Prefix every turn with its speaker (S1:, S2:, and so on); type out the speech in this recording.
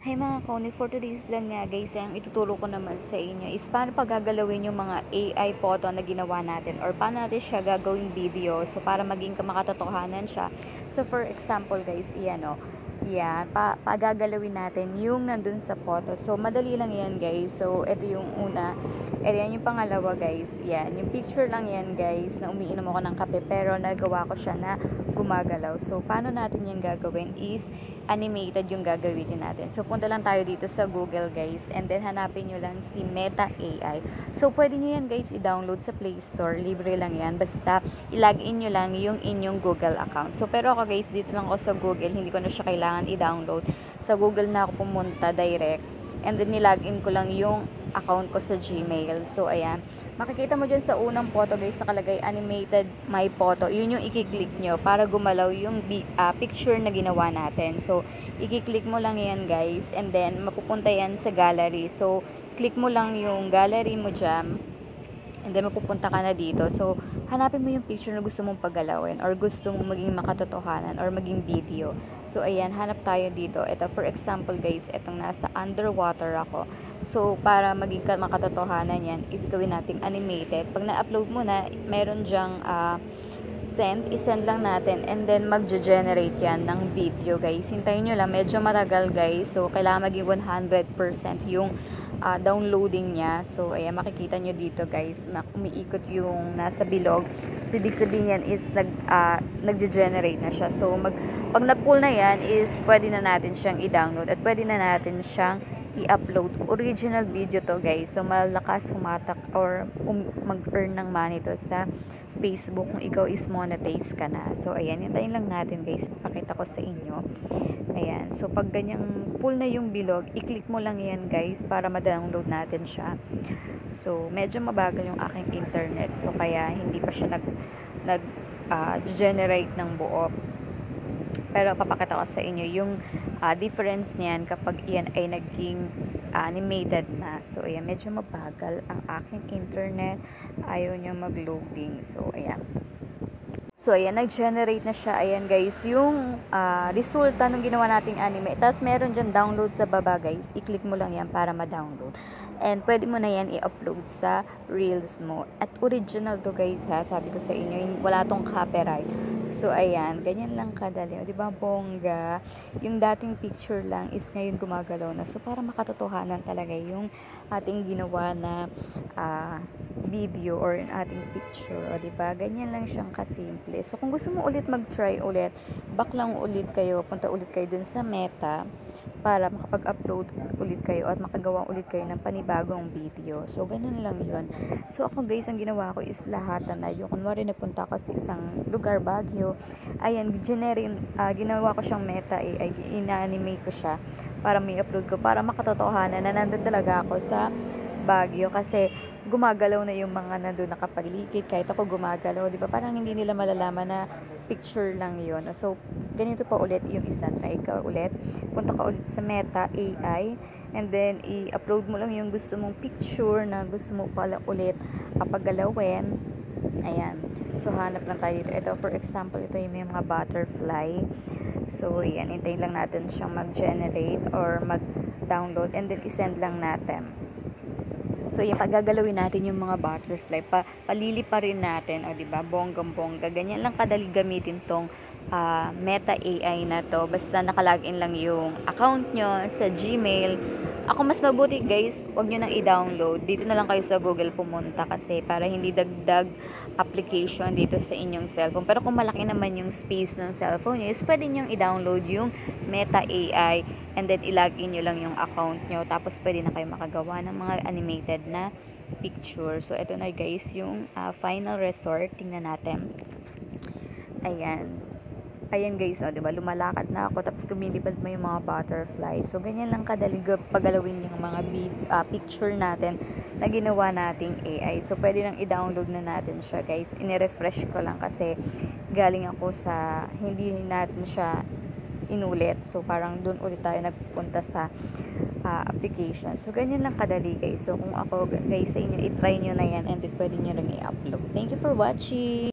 S1: Hi mga Koni, for today's vlog nga guys, ang ituturo ko naman sa inyo is paano pagagalawin yung mga AI photo na ginawa natin or paano natin siya gagawing video so para maging makatotohanan siya. So for example guys, iyan o, yan, pagagalawin natin yung nandun sa photo. So madali lang yan guys. So ito yung una, ito yan yung pangalawa guys. Yan, yung picture lang yan guys na umiinom ako ng kape pero nagawa ko siya na gumagalaw. So paano natin yan gagawin is animated yung gagawin natin. So, punta lang tayo dito sa Google, guys. And then, hanapin nyo lang si Meta AI. So, pwede nyo yan, guys, i-download sa Play Store. Libre lang yan. Basta, i-login nyo lang yung inyong Google account. So, pero ako, guys, dito lang ako sa Google. Hindi ko na siya kailangan i-download. Sa Google na ako pumunta direct. And then, nilagin ko lang yung account ko sa Gmail. So, ayan. Makikita mo dyan sa unang photo, guys, nakalagay animated my photo. Yun yung i-click nyo para gumalaw yung picture na ginawa natin. So, i-click mo lang yan, guys. And then, mapupunta yan sa gallery. So, click mo lang yung gallery mo dyan. And then, mapupunta ka na dito. So, hanapin mo yung picture na gusto mong paggalawin or gusto mong maging makatotohanan or maging video. So, ayan, hanap tayo dito. Ito, for example, guys, itong nasa underwater ako. So, para maging makatotohanan yan, is gawin nating animated. Pag na-upload mo na, meron dyang isend lang natin and then magge-generate yan ng video guys. Hintayin nyo lang, medyo matagal guys. So, kailangan maging 100% yung downloading niya. So, ayan, makikita nyo dito guys na umiikot yung nasa bilog. So, ibig sabihin yan is nagge-generate na siya. So, pag na-pull na yan is pwede na natin siyang i-download at pwede na natin siyang i-upload. Original video to guys. So, malakas humatak or mag-earn ng money to sa Facebook kung ikaw is monetize ka na. So, ayan, hintayin lang natin guys. Pakita ko sa inyo. Ayan. So, pag ganyang full na yung bilog, i-click mo lang yan guys para ma-download natin siya. So, medyo mabagal yung aking internet. So, kaya hindi pa siya nag-generate ng buo. Pero, papakita ko sa inyo yung difference niyan kapag iyan ay naging animated na. So, ayan, medyo mabagal ang aking internet. Ayaw niya mag-loading. So, ayan. So, ayan, nag-generate na siya. Ayan, guys, yung resulta ng ginawa nating anime. Tapos, meron dyan download sa baba, guys. I-click mo lang yan para ma-download. And, pwede mo na yan i-upload sa Reels mo. At original to, guys, ha. Sabi ko sa inyo, wala tong copyright. So, ayan, ganyan lang kadali. O, diba, bongga? Yung dating picture lang is ngayon gumagalaw na. So, para makatotohanan talaga yung ating ginawa na video or ating picture. O, diba? Ganyan lang siyang kasimple. So, kung gusto mo ulit mag-try ulit, back lang ulit kayo, punta ulit kayo dun sa Meta para makapag-upload ulit kayo at makagawa ulit kayo ng panibagong video. So, ganun lang yun. So, ako guys, ang ginawa ko is lahat na yung kunwari napunta ako sa isang lugar, Baguio. Ayan, ginawa ko siyang Meta AI, ina-animate ko siya para may upload ko, para makatotohanan na nandun talaga ako sa Baguio kasi gumagalaw na yung mga nandun nakapaligid kahit ako gumagalaw, di ba? Parang hindi nila malalaman na picture lang yun. So, ganito pa ulit yung isa. Try ka ulit. Punta ka ulit sa Meta AI and then i-upload mo lang yung gusto mong picture na gusto mo pala ulit paggalawin. Ayan. So, hanap lang tayo dito. Ito, for example, ito yung mga butterfly. So, yan. Hintayin lang natin siyang mag-generate or mag-download and then isend lang natin. So, yung pagagalawin natin yung mga butterfly, palili pa rin natin, o diba, bonggang-bongga. Ganyan lang kadali gamitin tong Meta AI na to. Basta nakalagin lang yung account nyo sa Gmail. Ako mas mabuti guys, wag nyo nang i-download. Dito na lang kayo sa Google pumunta kasi para hindi dagdag application dito sa inyong cellphone. Pero kung malaki naman yung space ng cellphone nyo, is pwede nyo i-download yung Meta AI and then ilagin nyo lang yung account nyo. Tapos pwede na kayo makagawa ng mga animated na picture. So, ito na guys yung final resort. Tingnan natin. Ayan. Ayan guys, o, diba, lumalakad na ako tapos tumilipad mo yung mga butterfly. So, ganyan lang kadali pagalawin yung mga picture natin na ginawa nating AI. So, pwede lang i-download na natin siya guys. Ini-refresh ko lang kasi galing ako sa, hindi natin siya inulit. So, parang dun ulit tayo nagpunta sa application. So, ganyan lang kadali guys. So, kung ako guys sa inyo, i-try nyo na yan and then pwede nyo lang i-upload. Thank you for watching!